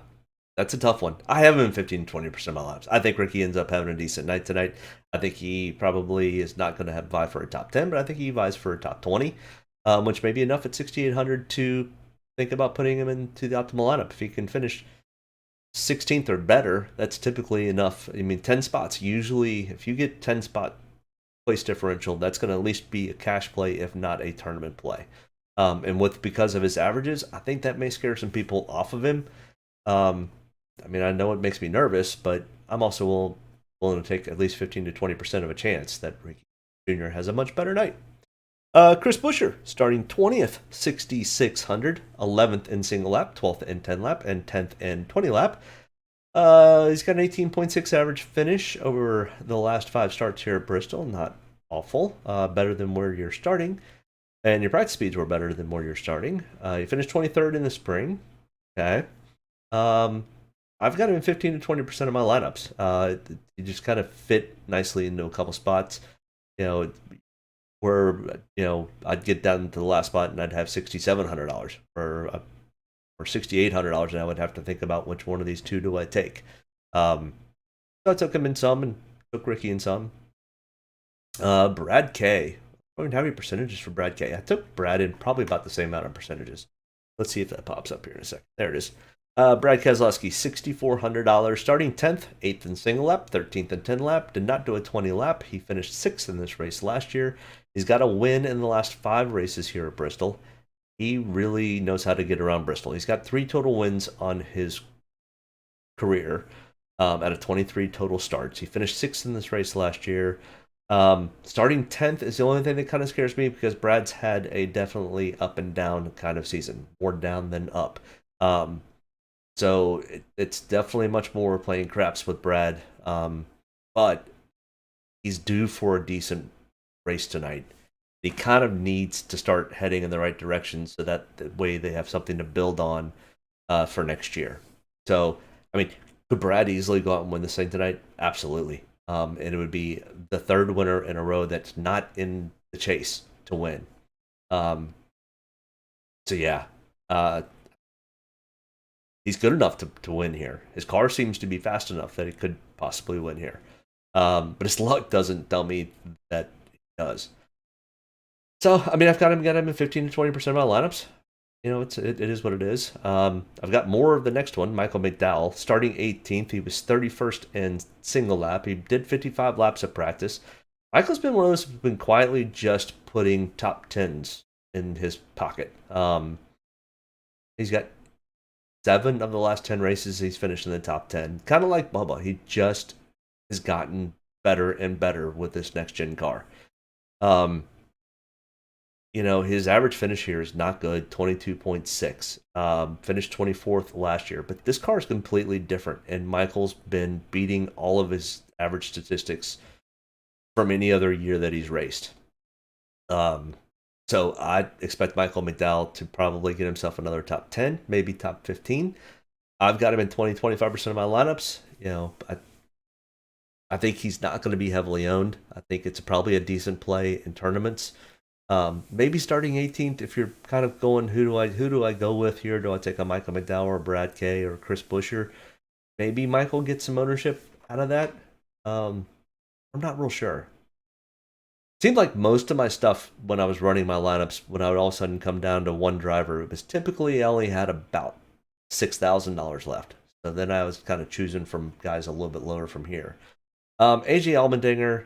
that's a tough one. I have him in 15 to 20% of my laps. I think Ricky ends up having a decent night tonight. I think he probably is not going to have vie for a top 10, but I think he vies for a top 20, which may be enough at 6,800 to think about putting him into the optimal lineup. If he can finish 16th or better, that's typically enough. I mean, 10 spots. Usually, if you get 10 spot place differential, that's going to at least be a cash play, if not a tournament play. And because of his averages, I think that may scare some people off of him. I mean, I know it makes me nervous, but I'm also willing to take at least 15 to 20% of a chance that Ricky Jr. has a much better night. Chris Buescher, starting 20th, 6,600, 11th in single lap, 12th in 10 lap, and 10th in 20 lap. He's got an 18.6 average finish over the last 5 starts here at Bristol. Not awful. Better than where you're starting. And your practice speeds were better than where you're starting. You finished 23rd in the spring. Okay. I've got him in 15 to 20% of my lineups. You just kind of fit nicely into a couple spots. Where I'd get down to the last spot and I'd have $6,700 or $6,800, and I would have to think about which one of these two do I take. So I took him in some and took Ricky in some. Brad K. I don't have any percentages for Brad K. I took Brad in probably about the same amount of percentages. Let's see if that pops up here in a second. There it is. Brad Keselowski, $6,400, starting 10th, 8th in single lap, 13th in 10 lap, did not do a 20 lap. He finished 6th in this race last year. He's got a win in the last 5 races here at Bristol. He really knows how to get around Bristol. He's got 3 total wins on his career out of 23 total starts. He finished 6th in this race last year. Starting 10th is the only thing that kind of scares me because Brad's had a definitely up and down kind of season, more down than up. So it's definitely much more playing craps with Brad. But he's due for a decent race tonight. He kind of needs to start heading in the right direction so that the way they have something to build on for next year. So, I mean, could Brad easily go out and win this thing tonight? Absolutely. And it would be the 3rd winner in a row that's not in the chase to win. So, yeah. He's good enough to win here. His car seems to be fast enough that he could possibly win here. But his luck doesn't tell me that he does. So, I mean, I've got him in 15 to 20% of my lineups. It is what it is. I've got more of the next one, Michael McDowell, starting 18th. He was 31st in single lap. He did 55 laps of practice. Michael's been one of those who's been quietly just putting top 10s in his pocket. He's got 7 of the last 10 races he's finished in the top 10. Kind of like Bubba. He just has gotten better and better with this next-gen car. His average finish here is not good, 22.6. Finished 24th last year. But this car is completely different, and Michael's been beating all of his average statistics from any other year that he's raced. So I expect Michael McDowell to probably get himself another top 10, maybe top 15. I've got him in 20-25% of my lineups. I think he's not going to be heavily owned. I think it's probably a decent play in tournaments. Maybe starting 18th if you're kind of going, who do I go with here? Do I take a Michael McDowell or Brad K or Chris Buescher? Maybe Michael gets some ownership out of that. I'm not real sure. Seemed like most of my stuff when I was running my lineups, when I would all of a sudden come down to one driver, it was typically I only had about $6,000 left. So then I was kind of choosing from guys a little bit lower from here. AJ Allmendinger,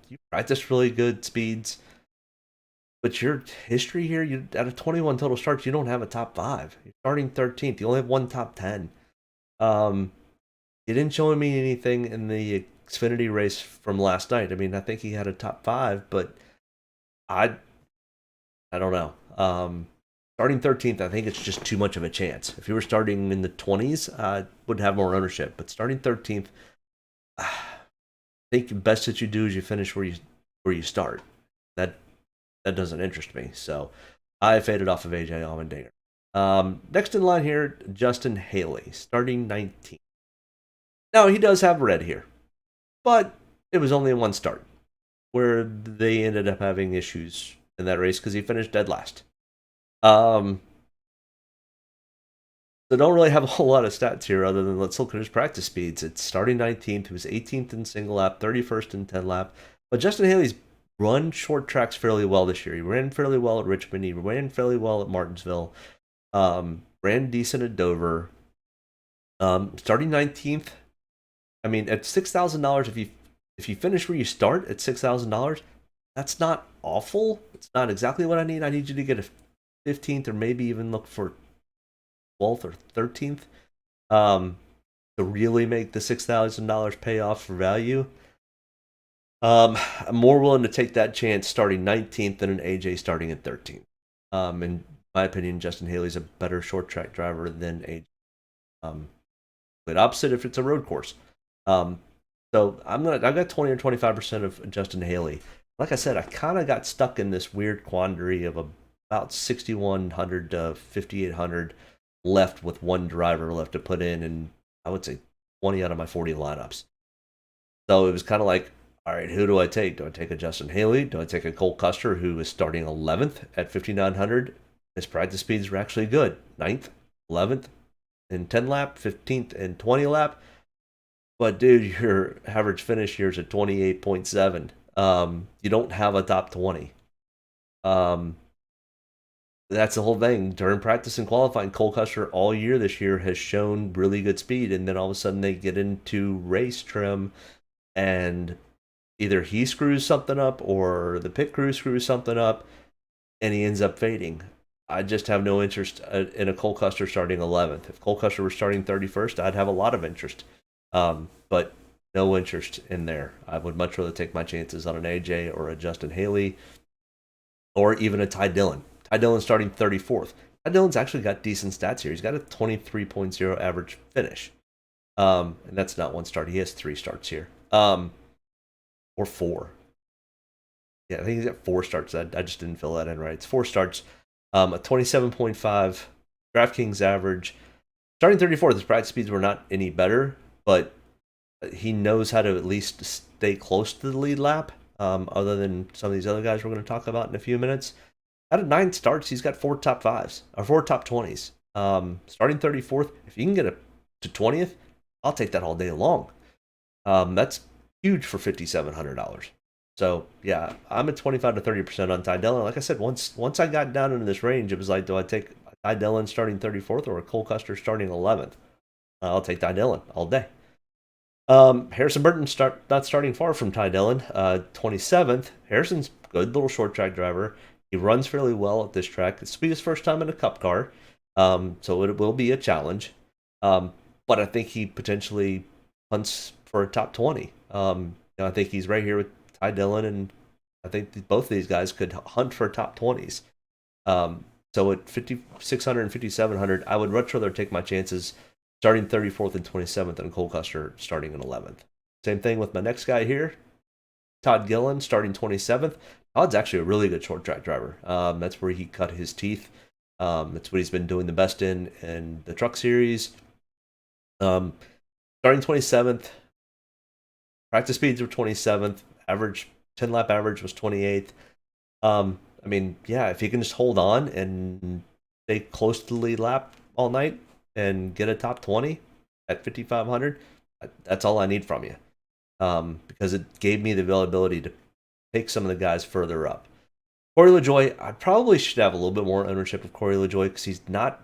you practiced really good speeds. but your history here, you out of 21 total starts, you don't have a top 5. You're starting 13th. You only have one top 10. He didn't show me anything in the Xfinity race from last night. I mean, I think he had a top 5, but I don't know. Starting 13th, I think it's just too much of a chance. If you were starting in the 20s, I would have more ownership. But starting 13th, I think the best that you do is you finish where you start. That doesn't interest me. So I faded off of AJ Allmendinger. Next in line here, Justin Haley, starting 19th. Now, he does have red here, but it was only in one start where they ended up having issues in that race because he finished dead last. So don't really have a whole lot of stats here other than let's look at his practice speeds. It's starting 19th. He was 18th in single lap, 31st in 10 lap. But Justin Haley's run short tracks fairly well this year. He ran fairly well at Richmond. He ran fairly well at Martinsville. Ran decent at Dover. Starting 19th. I mean, at $6,000, if you finish where you start at $6,000, that's not awful. It's not exactly what I need. I need you to get a 15th or maybe even look for 12th or 13th to really make the $6,000 pay off for value. I'm more willing to take that chance starting 19th than an AJ starting at 13th. In my opinion, Justin Haley's a better short track driver than AJ. But opposite if it's a road course. So I got 20 or 25% of Justin Haley. Like I said, I kind of got stuck in this weird quandary of about 6,100 to 5,800 left with one driver left to put in, and I would say 20 out of my 40 lineups. So it was kind of like, all right, who do I take? Do I take a Justin Haley? Do I take a Cole Custer, who is starting 11th at 5,900? His practice speeds were actually good. 9th, 11th in 10 lap, 15th in 20 lap. But dude, your average finish here is at 28.7. You don't have a top 20. That's the whole thing. During practice and qualifying, Cole Custer all year this year has shown really good speed, and then all of a sudden they get into race trim, and either he screws something up or the pit crew screws something up, and he ends up fading. I just have no interest in a Cole Custer starting 11th. If Cole Custer were starting 31st, I'd have a lot of interest. But no interest in there. I would much rather take my chances on an AJ or a Justin Haley or even a Ty Dillon. Ty Dillon starting 34th. Ty Dillon's actually got decent stats here. He's got a 23.0 average finish. And that's not one start. He has 3 starts here. Or 4. Yeah, I think he's got 4 starts. I just didn't fill that in right. It's 4 starts. A 27.5 Draftkings average. Starting 34th, his practice speeds were not any better, but he knows how to at least stay close to the lead lap, other than some of these other guys we're going to talk about in a few minutes. Out of 9 starts, he's got 4 top 5s, or 4 top 20s. Starting 34th, if you can get to 20th, I'll take that all day long. That's huge for $5,700. So, yeah, I'm at 25 to 30% on Ty Dillon. Like I said, once I got down into this range, it was like, do I take Ty Dillon starting 34th or a Cole Custer starting 11th? I'll take Ty Dillon all day. Harrison Burton not starting far from Ty Dillon, 27th. Harrison's good little short track driver. He runs fairly well at this track. This will be his first time in a cup car, so it will be a challenge. But I think he potentially hunts for a top 20. I think he's right here with Ty Dillon, and I think both of these guys could hunt for top 20s. So at 5,600 and 5,700, I would much rather take my chances starting 34th and 27th and Cole Custer starting in 11th. Same thing with my next guy here, Todd Gillen, starting 27th. Todd's actually a really good short track driver. That's where he cut his teeth. That's what he's been doing the best in the truck series. Starting 27th, practice speeds were 27th, average 10 lap average was 28th. I mean, yeah, if you can just hold on and stay close to the lead lap all night and get a top 20 at 5,500, that's all I need from you. Because it gave me the availability to take some of the guys further up. Corey LaJoie, I probably should have a little bit more ownership of Corey LaJoie because he's not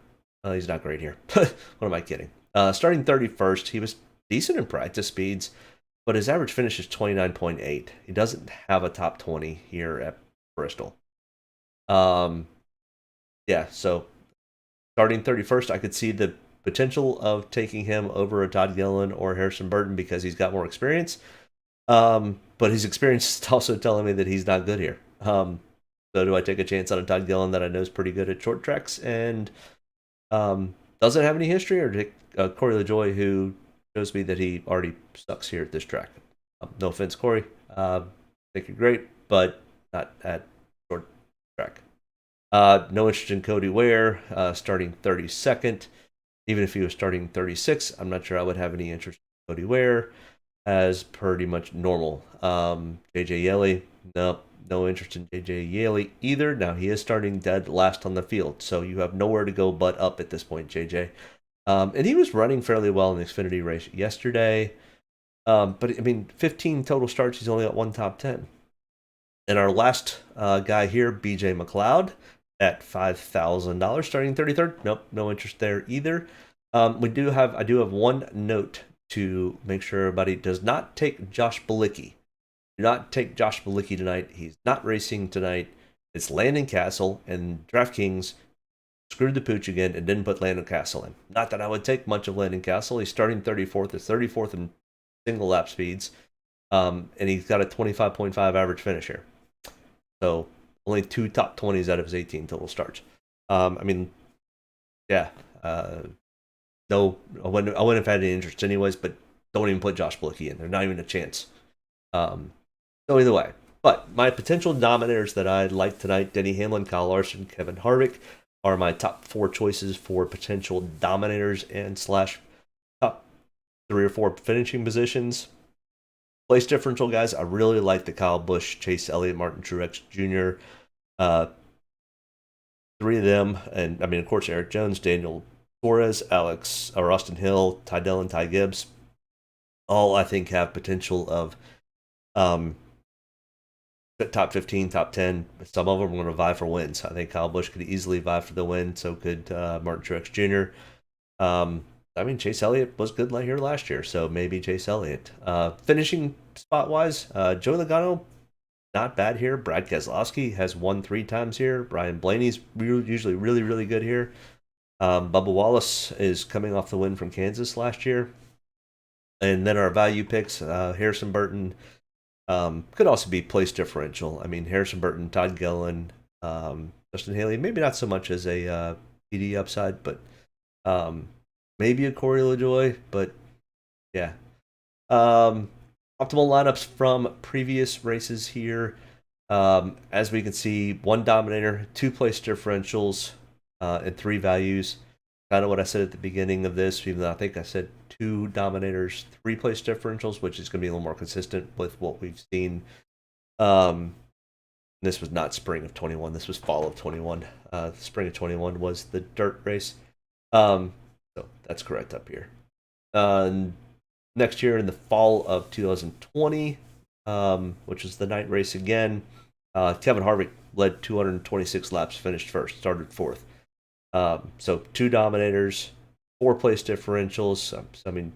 great here. What am I kidding? Starting 31st, he was decent in practice speeds, but his average finish is 29.8. He doesn't have a top 20 here at Bristol. Yeah, so starting 31st, I could see the potential of taking him over a Todd Gillen or Harrison Burton because he's got more experience. But his experience is also telling me that he's not good here. So do I take a chance on a Todd Gillen that I know is pretty good at short tracks and doesn't have any history, or take Corey LaJoy, who shows me that he already sucks here at this track? No offense, Corey. I think you're great, but not at short track. No interest in Cody Ware, starting 32nd. Even if he was starting 36th, I'm not sure I would have any interest in Cody Ware, as pretty much normal. JJ Yeley, nope, no interest in JJ Yeley either. Now, he is starting dead last on the field, so you have nowhere to go but up at this point, JJ. And he was running fairly well in the Xfinity race yesterday. But, I mean, 15 total starts, he's only got one top 10. And our last guy here, BJ McLeod, at $5,000, starting 33rd. Nope, no interest there either. I do have one note to make sure everybody does not take Josh Bilicki. Do not take Josh Bilicki tonight. He's not racing tonight. It's Landon Castle, and Draftkings screwed the pooch again and didn't put Landon Castle in. Not that I would take much of Landon Castle. He's starting 34th. It's 34th in single lap speeds. And he's got a 25.5 average finish here. So only 2 top 20s out of his 18 total starts. I mean, yeah. No, I wouldn't have had any interest anyways, but don't even put Josh Bilicki in. There's not even a chance. So either way. But my potential dominators that I'd like tonight, Denny Hamlin, Kyle Larson, Kevin Harvick, are my top 4 choices for potential dominators and / top 3 or 4 finishing positions. Place differential, guys, I really like the Kyle Busch, Chase Elliott, Martin Truex Jr. 3 of them, and I mean, of course, Eric Jones, Daniel Torres, Austin Hill, Ty Dillon, Ty Gibbs, all I think have potential of top 15, top 10. Some of them are going to vie for wins. I think Kyle Busch could easily vie for the win. So could Martin Truex Jr. I mean, Chase Elliott was good here last year, so maybe Chase Elliott. Finishing spot-wise, Joey Logano, not bad here. Brad Keselowski has won 3 times here. Brian Blaney's usually really, really good here. Bubba Wallace is coming off the win from Kansas last year. And then our value picks, Harrison Burton, could also be place differential. I mean, Harrison Burton, Todd Gillen, Justin Haley, maybe not so much as a PD upside, but maybe a Corey LaJoy, but yeah. Optimal lineups from previous races here. As we can see, 1 dominator, 2 place differentials, and 3 values. Kind of what I said at the beginning of this, even though I think I said 2 dominators, 3 place differentials, which is going to be a little more consistent with what we've seen. This was not spring of 21. This was fall of 21. Spring of 21 was the dirt race. So that's correct up here. Next year in the fall of 2020, which is the night race again, Kevin Harvick led 226 laps, finished first, started 4th. So 2 dominators, 4 place differentials. I mean,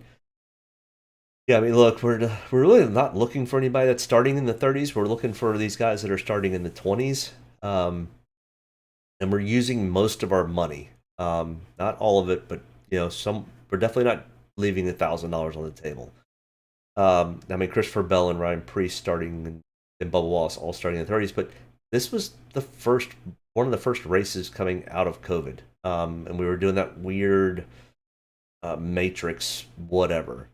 yeah, I mean, look, we're really not looking for anybody that's starting in the 30s. We're looking for these guys that are starting in the 20s. And we're using most of our money. Not all of it, but we're definitely not leaving $1,000 on the table. I mean, Christopher Bell and Ryan Preece starting and Bubba Wallace all starting in the 30s, but this was one of the first races coming out of COVID. And we were doing that weird matrix whatever.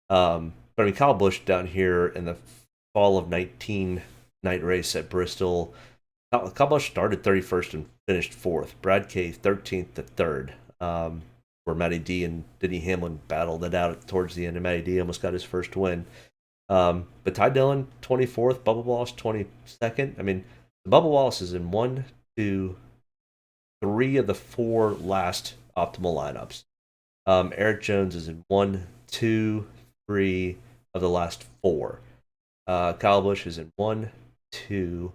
But I mean, Kyle Busch down here in the fall of 19 night race at Bristol, Kyle Busch started 31st and finished 4th. Brad K 13th to 3rd, where Matty D and Denny Hamlin battled it out towards the end, and Matty D almost got his first win. But Ty Dillon 24th, Bubba Wallace 22nd. I mean, Bubba Wallace is in 1, 2, 3 of the 4 last optimal lineups. Eric Jones is in 1, 2, 3 of the last 4. Kyle Busch is in 1, 2,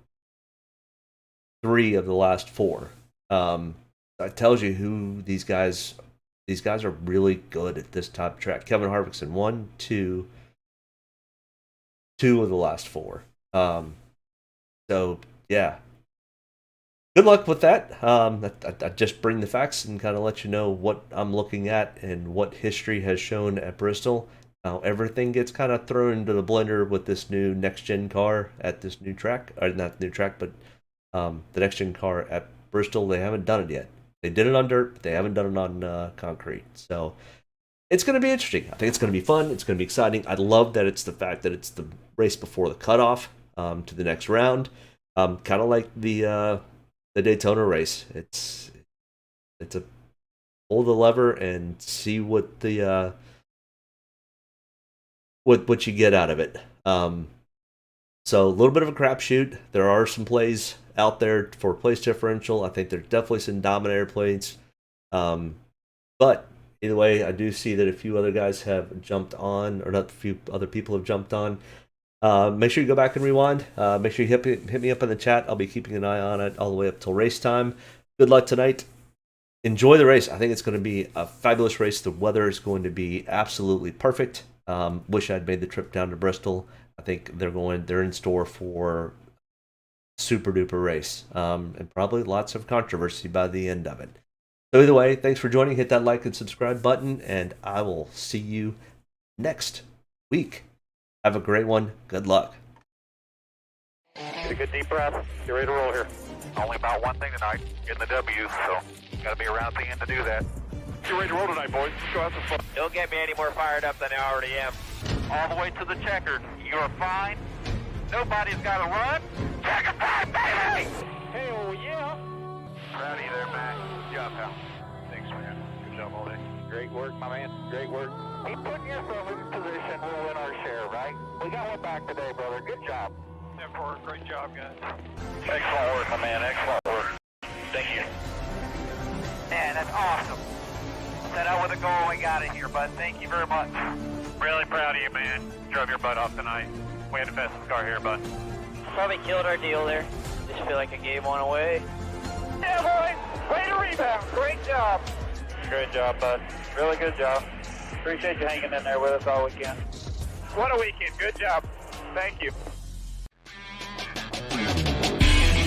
3 of the last 4. That tells you who these guys are really good at this type of track. Kevin Harvick's in 1, 2 of the last 4. So yeah, good luck with that. I just bring the facts and kind of let you know what I'm looking at and what history has shown at Bristol. Now everything gets kind of thrown into the blender with this new next-gen car at this new track, or not new track, but the next-gen car at Bristol. They haven't done it yet. They did it on dirt, but they haven't done it on concrete. So it's going to be interesting. I think it's going to be fun. It's going to be exciting. I love that it's the fact that it's the race before the cutoff to the next round. Kind of like the Daytona race. It's a pull the lever and see what the what you get out of it. So a little bit of a crapshoot. There are some plays out there for place differential. I think there's definitely some dominator plays. But either way, I do see that a few other guys have jumped on, or not a few other people have jumped on. Make sure you go back and rewind. Make sure you hit me up in the chat. I'll be keeping an eye on it all the way up till race time. Good luck tonight. Enjoy the race. I think it's going to be a fabulous race. The weather is going to be absolutely perfect. Wish I'd made the trip down to Bristol. I think they're in store for super duper race, and probably lots of controversy by the end of it. So either way, thanks for joining. Hit that like and subscribe button, and I will see you next week. Have a great one. Good luck. Get a good deep breath. Get ready to roll here. Only about one thing tonight, getting the W's, so got to be around at the end to do that. Get ready to roll tonight, boys. Let's go have some fun. Don't get me any more fired up than I already am. All the way to the checker. You're fine. Nobody's got to run. Checker time, baby! Hell yeah! Proud of you there, Matt. Good job, pal. Thanks, man. Good job all day. Great work, my man. Great work. Keep putting yourself in position. We'll win our share, right? We got one back today, brother. Good job. Great job, guys. Excellent work, my man. Excellent work. Thank you. Man, that's awesome. Set out with a goal, we got it here, bud. Thank you very much. Really proud of you, man. Drove your butt off tonight. We had the fastest car here, bud. Probably killed our deal there. Just feel like I gave one away. Yeah, boys! Way to rebound! Great job! Great job, bud. Really good job. Appreciate you hanging in there with us all weekend. What a weekend. Good job. Thank you.